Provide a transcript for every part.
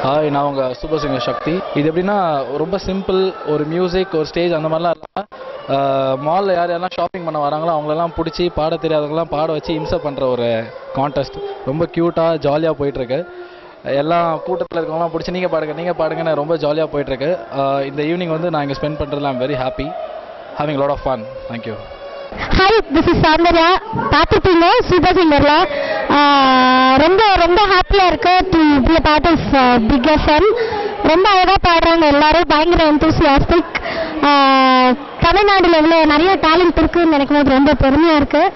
Hi, நான் உங்கள் super singer சக்தி. இது எப்படின்னா ரொம்ப சிம்பிள், ஒரு மியூசிக், ஒரு ஸ்டேஜ் அந்த மாதிரிலாம் இல்லாமல் மாலில் யார் யாரெல்லாம் ஷாப்பிங் பண்ண வராங்களோ அவங்களெல்லாம் பிடிச்சி பாட தெரியாதவங்களாம் பாட வச்சு இம்சை பண்ணுற ஒரு கான்டெஸ்ட். ரொம்ப க்யூட்டாக ஜாலியாக போயிட்டுருக்கு. எல்லாம் கூட்டத்தில் இருக்கவங்களாம் பிடிச்சி நீங்கள் பாடுங்கன்னு ரொம்ப ஜாலியாக போயிட்டுருக்கு. இந்த ஈவினிங் வந்து நான் இங்கே ஸ்பெண்ட் பண்ணுறதுல I'm very happy, having lot of fun. Thank you. Hi, this is Soundarya. பார்த்துருப்பீங்க சூப்பர் சிங்கரில். ரொம்ப ரொம்ப ஹாப்பியாக இருக்கு to be a part of Big FM. ரொம்ப அழகாக பாடுறாங்க எல்லாரும், பயங்கர எந்தூசியாஸ்டிக். தமிழ்நாட்டில் எவ்வளோ நிறைய டேலண்ட் இருக்குதுன்னு நினைக்கும் போது ரொம்ப பெருமையாக இருக்குது.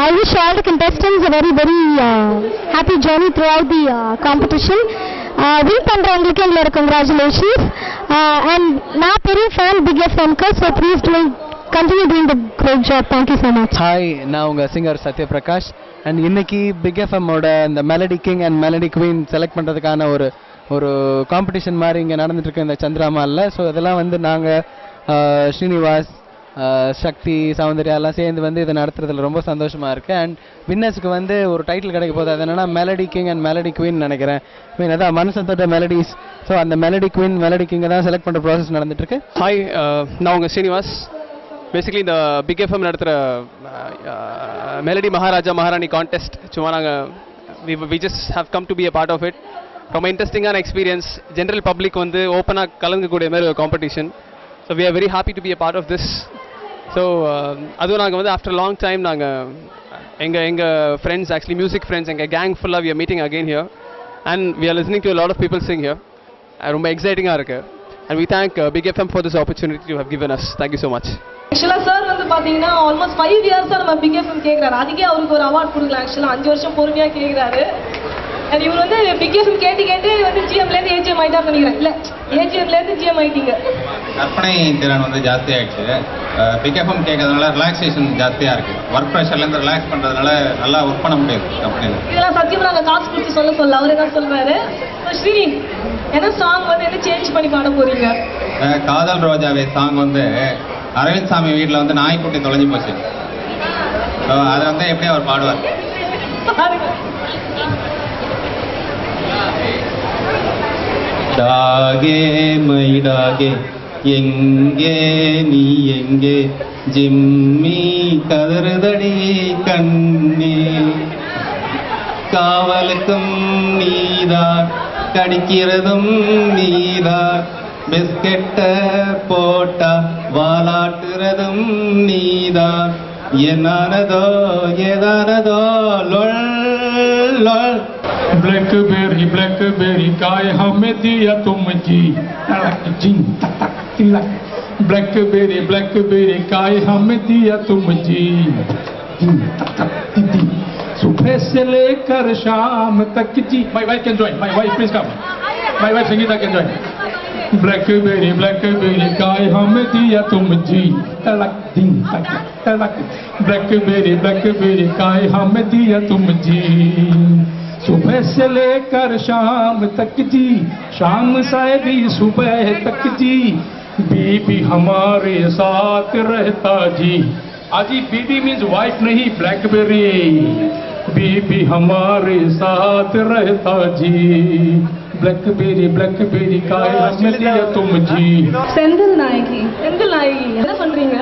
I wish all the contestants a very very happy journey throughout the competition. Win பண்ணுறவங்களுக்கு எங்களோட கங்க்ராச்சுலேஷன்ஸ். அண்ட் நான் பெரிய ஃபேன் பிக் எஃப்எம்க்கு, so please continue doing the great job. Thank you so much. Hi, நான் உங்க சிங்கர் சத்யபிரகாஷ். அண்ட் இன்னைக்கு big எஃப்எம்மோட இந்த melody king and melody queen select பண்ணுறதுக்கான ஒரு காம்படிஷன் மாதிரி இங்கே நடந்துட்டுருக்கு இந்த சந்திராமாலில். ஸோ இதெல்லாம் வந்து நாங்கள் ஸ்ரீனிவாஸ், சக்தி, சௌந்தர்யா எல்லாம் சேர்ந்து வந்து இதை நடத்துறதுல ரொம்ப சந்தோஷமாக இருக்குது. அண்ட் வின்னர்ஸுக்கு வந்து ஒரு டைட்டில் கிடைக்க போகுது. அது என்னென்னா melody king and melody queen நினைக்கிறேன். மீன் அதான் மனசத்தோட மெலடிஸ். ஸோ அந்த மெலடி குவீன் மெலடி கிங்கை தான் செலக்ட் பண்ணுற ப்ராசஸ் நடந்துட்டுருக்கு. ஹாய், நான் உங்கள் ஸ்ரீனிவாஸ். பேசிக்கலி இந்த பிக் எஃப்எம் நடத்துகிற மெலடி மகாராஜா மகாராணி கான்டெஸ்ட் சும்மா நாங்கள் we just have come to be a part of it. ரொம்ப இன்ட்ரெஸ்டிங்கான எக்ஸ்பீரியன்ஸ். ஜென்ரல் பப்ளிக் வந்து ஓப்பனாக கலந்துக்கூடிய மாதிரி ஒரு competition. So we are very happy to be a part of this. So அதுவும் நாங்கள் வந்து ஆஃப்டர் லாங் டைம் நாங்கள் எங்கள் ஃப்ரெண்ட்ஸ், ஆக்சுவலி மியூசிக் ஃப்ரெண்ட்ஸ், எங்கள் கேங் ஃபுல்லாக we are meeting again here and we are listening to a lot of people sing here. ரொம்ப எக்ஸைட்டிங்காக இருக்குது. And we thank Big FM for this opportunity you have given us. Thank you so much. ஆக்சுவலாக sir வந்து பார்த்தீங்கன்னா almost 5 இயர்ஸாக நம்ம big FM கேட்குறாரு. அதுக்கே அவருக்கு ஒரு அவார்ட் கொடுக்கலாம். ஆக்சுவலாக 5 வருஷம் பொறுமையாக கேட்குறாரு. அண்ட் இவர் வந்து பிக் எஃப்எம் கேட்டு வந்து ஜிஎம்லேருந்து ஏஜிஎம் ஆகிட்டா பண்ணிக்கிறேன். இல்லை, ஏஜிஎம்லேருந்து ஜிஎம் ஆகிட்டீங்க. கற்பனை திறன் வந்து ஜாஸ்தி ஆகிடுச்சு. பிக் எஃப்எம் கேட்கறதுனால ரிலாக்ஸேஷன் ஜாஸ்தியாக இருக்குது. ஒர்க் ப்ரெஷர்லேருந்து ரிலாக்ஸ் பண்ணுறதுனால நல்லா ஒர்க் பண்ண முடியாது கம்பெனியில். இதெல்லாம் சத்தியமாக நாங்கள் காசு கொடுத்து சொல்ல அவர் என்ன சொல்கிறாரு. ஸ்ரீ, என்ன சாங் வந்து என்ன சேஞ்ச் பண்ணி பாட போகிறீங்க? காதல் ரோஜாவே சாங் வந்து அரவிந்த் சாமி வீட்டில் வந்து நாய்க்குட்டி தொலைஞ்சு போச்சு. ஸோ அதை வந்து எப்படி அவர் பாடுவார்? டாகே மைடாகே எங்கே நீ எங்கே ஜிம்மி கதறுதடி கண்ணே காவலுக்கும் நீதான் கடிக்கிறதும் நீதான் பிஸ்கெட்ட போட்டா வாலாட்டுறதும் நீதான் என்னானதோ ஏதானதோ லொல் லொல் ब्लैकबेरी काय हमें दिया तुम जी ब्लैकबेरी काय हमें दिया तुम जी सुबह से लेकर शाम तक जी. My wife can join. My wife please come. My wife Sangeeta can join. Blackberry काय हमें दिया तुम जी तलक दिन तलक ब्लैकबेरी काय हमें दिया तुम जी सुबह से लेकर शाम तक जी शाम से भी सुबह तक जी बीबी हमारे साथ रहता जी. आजी बीबी मीन्स वाइफ नहीं, ब्लैकबेरी. बीबी हमारे साथ रहता जी ब्लैकबेरी काय हमें दिया तुम जी. செந்தில் நாயகி என்ன பண்றீங்க?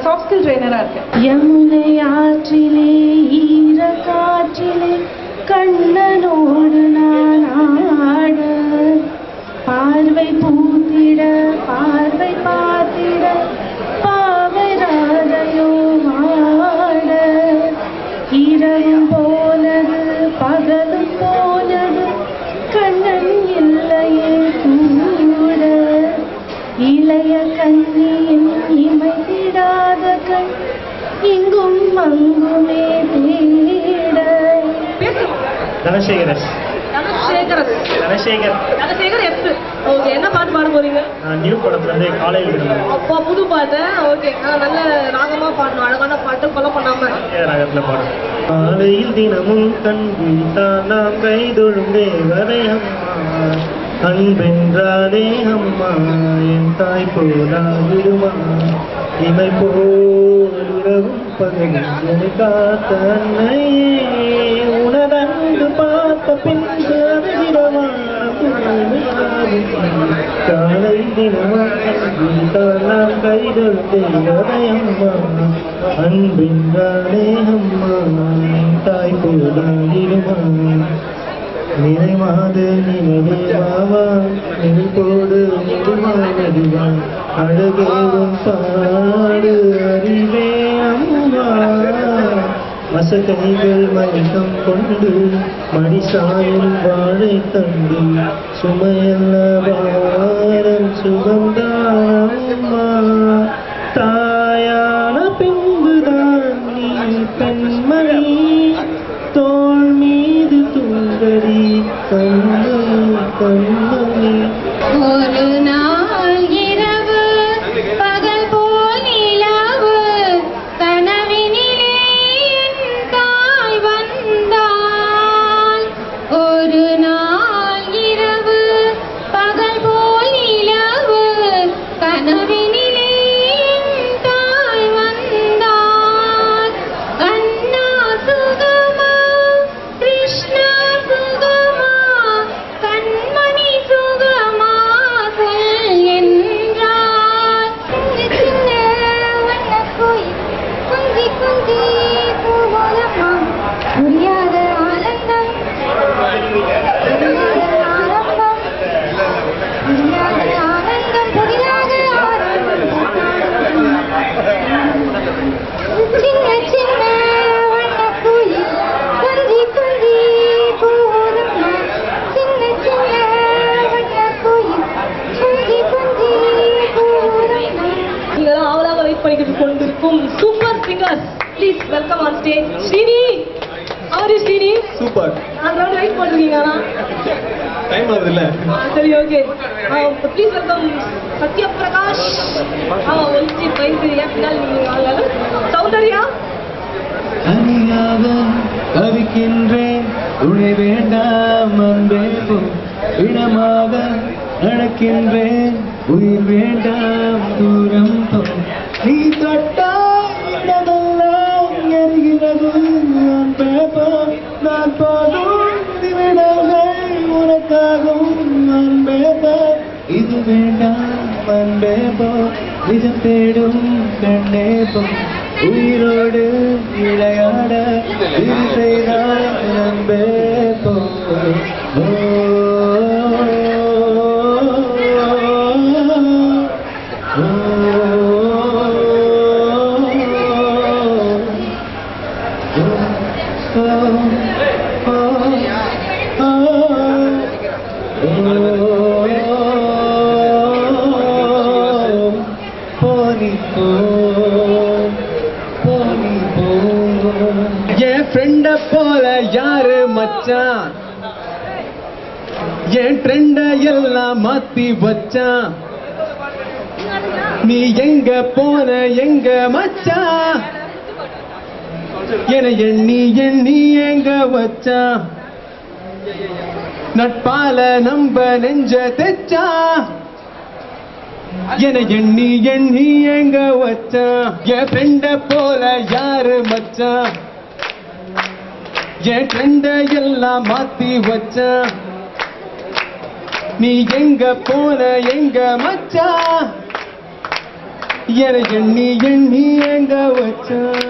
சாஃப்ட் ஸ்கில் ட்ரெயினரா இருக்கேன். யமுனை ஆற்றிலே ஈர காற்றிலே கண்ணனோடு நான் ஆட பார்வை பூத்திட பார்வை பார்த்திட பாவை ராதையோ ஆட இரவும் போனது பகலும் போனது கண்ணன் இல்லையே கூட இளைய கண்ணியின் இமைத்திடாத கண் இங்கும் அங்குமே தேட. தனசேகர். ஓகே, என்ன பாட்டு பாட போறீங்க? நியூ படத்துல காலையில் அப்பா புது பாட்டு. ஓகே, நல்ல ராகமா பாடணும், அழகான பாட்டு, கொலை பண்ணாம ராகத்துல பாடணும். காலையில் தினமும் கண் விழித்தான் நாம் கைதொழும் தேவதை அம்மா அன்பென்றாலே அம்மா என் தாய் போலாவிடுமா இமை போலிரவும் பகலும் காத்த அன்னையே உனதன்று பார்த்த பின்பு காலை தினமும் அன்பின்தான் நாம் கைதொழுந்தேவதை அம்மா அன்பின்றானே அம்மா தாய் போடாதிருமா நிறைவாத நினைவே வாவா நெருப்போடு நெடுமா நெடுவா அழகேவும் பாடு அறிவே அம்மா மசக்கைகள் மனிதம் கொண்டு மடிசாயில் வாழை தண்டு சுமையல்ல வாரம் சுகந்தாம்மா தாயான பின்புதான் நீ பெண்மணி தோள் மீது துங்கடி கண்மணி கண்மணி ஒரு நாள் இரவு பகல் போல் நிலவு கனவினிலே என் தாய் வந்தாள். ஒரு நாள் இரவு பகல் போல் நிலவு கனவினிலே என் தாய் வந்தாள். கண்ணா சுகமா கிருஷ்ணா சுகமா கண்மணி சுகமா சொல் என்றார். சின்ன வண்ணக்குயில் குந்தி குந்தி பூவோலமா புரியாத ஆனந்தம் புரியாத ஆரம்பம் புரியாத ஆனந்தம் புரியாத சின்ன சின்ன வண்ணக்குயில் குந்தி குந்தி பூவோலமா சின்ன சின்ன வண்ணக்குயில் குந்தி குந்தி பூவோலமா. நீங்களும் ஆவலாக வெயிட் பண்ணிக்கிட்டு கொண்டிருக்கும் super singers please welcome on stage Srini. அவர் ஸ்ரீனி சூப்பர் நான் வெயிட் பண்ணிருக்கீங்க. டைம் ஆகுதுல்ல சரி okay please welcome Satya Prakash. ஒழிச்சு பைக்கு ஏன் பின்னால் நீங்கள் வாங்க. சௌந்தர்யா அணியாக தவிக்கின்றேன் உன்னை வேண்டாம் அன்பே போ இடமாக நடக்கின்றேன் உயிர் வேண்டாம் தூரம் போ நீ தொட்டால் இடமெல்லாம் எரிகிறது அன்பே போ நான் போதும் விடங்கள் உனக்காகும் அன்பே போ இது வேண்டாம் அன்பே போ நிஜம் தேடும் கண்ணே போ உயிரோடு விளையாட இது செய்தால் அன்பே போ என் ஃப்ரெண்ட போல யாரு மச்சான் என் ட்ரெண்ட எல்லாம் மாத்தி வச்சான் நீ எங்க போன எங்க மச்சான் என எண்ணி எண்ணி எங்க வச்சான் நட்பால நம்ப நெஞ்ச தெச்சா என எண்ணி எண்ணி எங்க வச்சான் என் ஃப்ரெண்ட போல யாரு மச்சான் என் ட்ரெண்ட எல்லாம் மாத்தி வச்சான் நீ எங்க போன எங்க மச்சான் என எண்ணி எண்ணி எங்க வச்சான்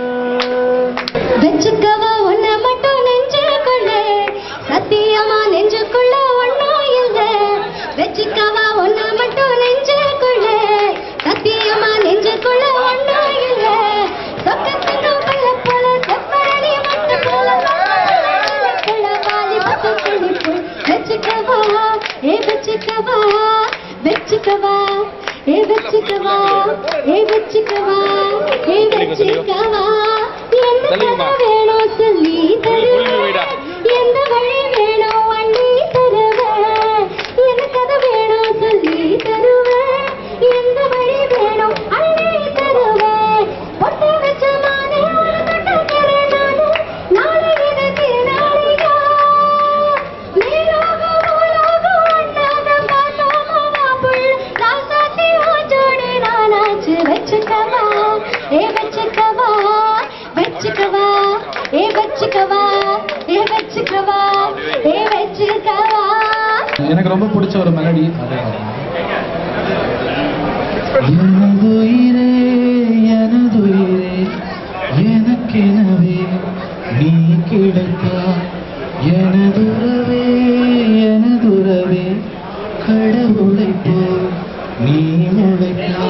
வச்சுக்கவா ஒன்ன மட்டும் நெஞ்சுக்குள்ள சத்தியமா நெஞ்சுக்குள்ள ஒன்னா இல்ல வச்சுக்கவா ஒன்ன மட்டும் நெஞ்சுக்குள்ள சத்தியமா நெஞ்சுக்குள்ள ஒன்னா இல்ல சொக்கத்துக்கு பல்ல போல செப்பரடி மட்டு போல வாலி பத்து துணிப்பு வச்சுக்கவா ஏ வச்சுக்கவா வச்சுக்கவா ஏ வச்சுக்கவா ஏ வச்சுக்கவா ஏ வச்சுக்கவா என்ன வேணும் சொல்லி தருவேன் எந்த வழி வேணும் வண்டி தருவேன் எனக்கு அது வேணும் சொல்லி தருவேன் எந்த வழி வேணும் அள்ளி தருவேன் பொட்டு வச்ச மானே ஒரு தொட்டக்கிறேன் நானு நாளை எனக்கு நாளையா மேலோக மூலோக ஒன்றாக பார்த்தோமா மாப்பிள் ராசாத்தி ஓஜோடு நானாச்சு வச்சுக்கவா ஏ வச்சுக்கவா வச்சுக்கவா ஏ வச்சுக்கவா ஏ வச்சுக்கவா ஏ வச்சுக்கவா எனக்கு ரொம்ப பிடிச்ச ஒரு மெலடி. எனதுயிரே எனதுயிரே எனக்கெனவே நீ கிடைத்தா, எனதுறவே எனதுறவே கடவுளை போல் நீ முளைத்தா,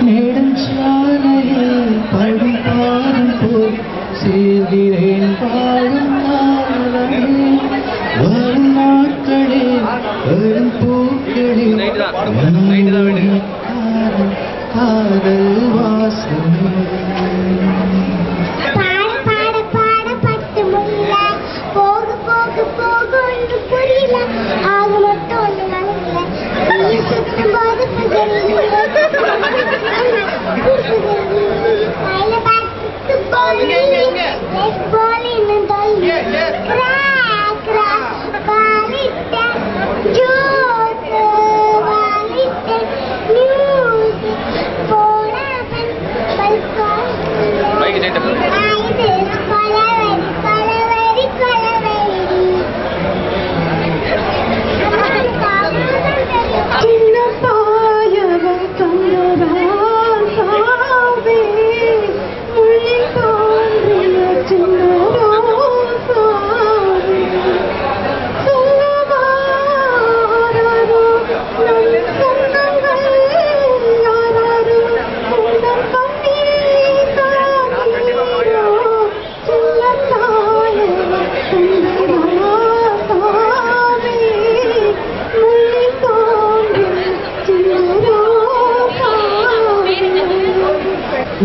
நெடுஞ்சாலையில் படும் பாடும் போல் சேர்கிறேன் பாடும் காலமே. வரும் நாட்களில் வரும் பூக்களில் காதல் வாசமே.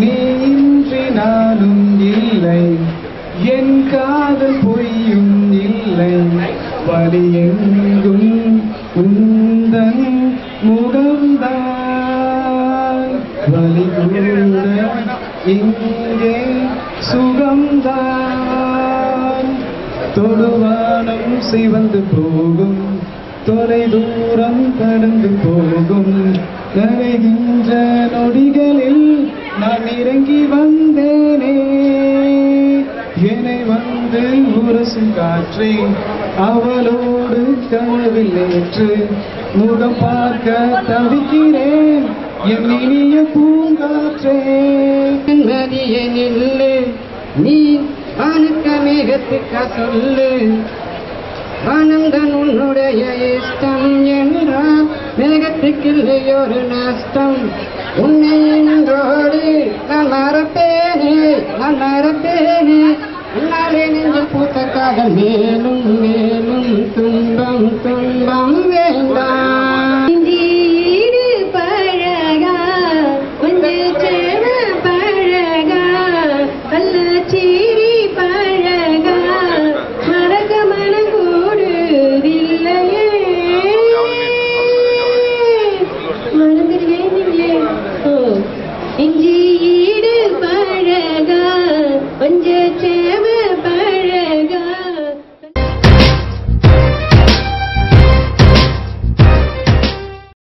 நீன்றி நானும் இல்லை, என் காதல் பொய்யும் இல்லை, வழி எங்கும் உந்தன் முகம்தான், வழி கூட இங்கே சுகம்தான். தொடுவானம் சிவந்து போகும், தொலை தூரம் கடந்து போகும், நனைகின்ற நொடிகளில் நான் இறங்கி வந்தேனே. என்னை வந்து உரசும் காற்றே, அவளோடு கனவில் நேற்று முகம் பார்க்க தவிக்கிறேன், என் இனிய பூங்காற்றே. நதியே நில்லு, நீ வானுக்க மேகத்துக்க சொல்லு, ஆனந்தன் உன்னுடைய இஷ்டம் என்றால் மேகத்துக்கில்லையொரு நஷ்டம். உன்னை இன்றோடு நான் மறப்பேனே, நான் மறப்பேனே, உன்னாலே நெஞ்சில் பூத்த காதல் மேலும்